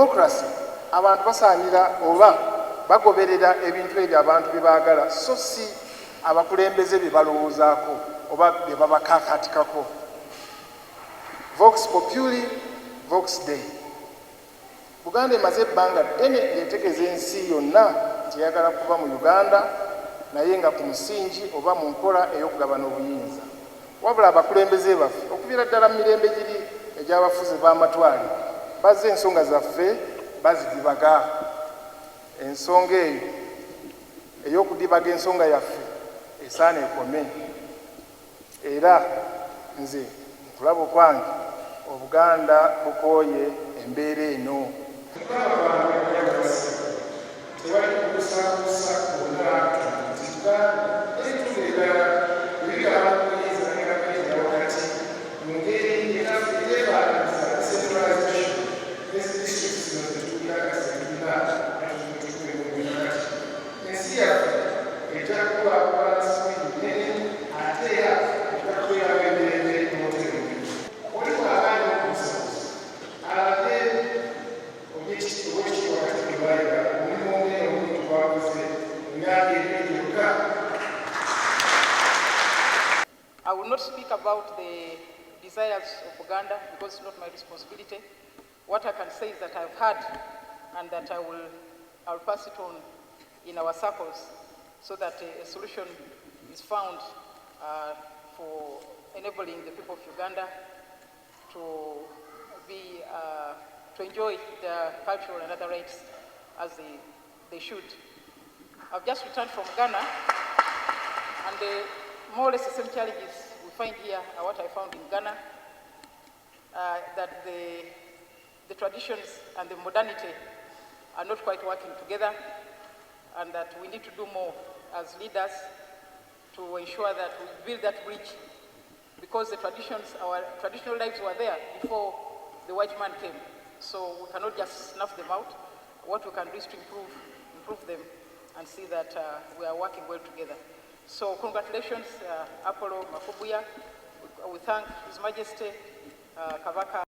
democracy abantu basaanira oba bagoberera ebintu ebyo abantu bye baagala so si abakulembeze bye balowoozaako oba bye babakaakatikako. Vox Populi, Vox Dei. Buganda emaze ebbanga ddene ng'etegeeza ensi yonna nti eyagala kuva mu Uganda naye nga ku musingi oba mu nkola ey'okugabana obuyinza. Wabula abakulembeze baffe okuviira ddala mu mirembe giri egy'abafuzi b'amatwale bazze ensonga zaffe bazidibaga. Ensonga eyo ey'okudibaga ensonga yaffe esaana ekome. Era nze nkulaba okwange Obuganda bukooye embeera eno. I will not speak about the desires of Uganda because it's not my responsibility. What I can say is that I've heard and that I'll pass it on in our circles so that a solution is found for enabling the people of Uganda to enjoy their cultural and other rights as they should. I've just returned from Ghana, and more or less the same challenges we find here are what I found in Ghana, that the traditions and the modernity are not quite working together, and that we need to do more as leaders to ensure that we build that bridge, because the traditions, our traditional lives were there before the white man came. So we cannot just snuff them out. What we can do is to improve them and see that we are working well together. So congratulations, Apollo Makubuya. We thank His Majesty Kabaka.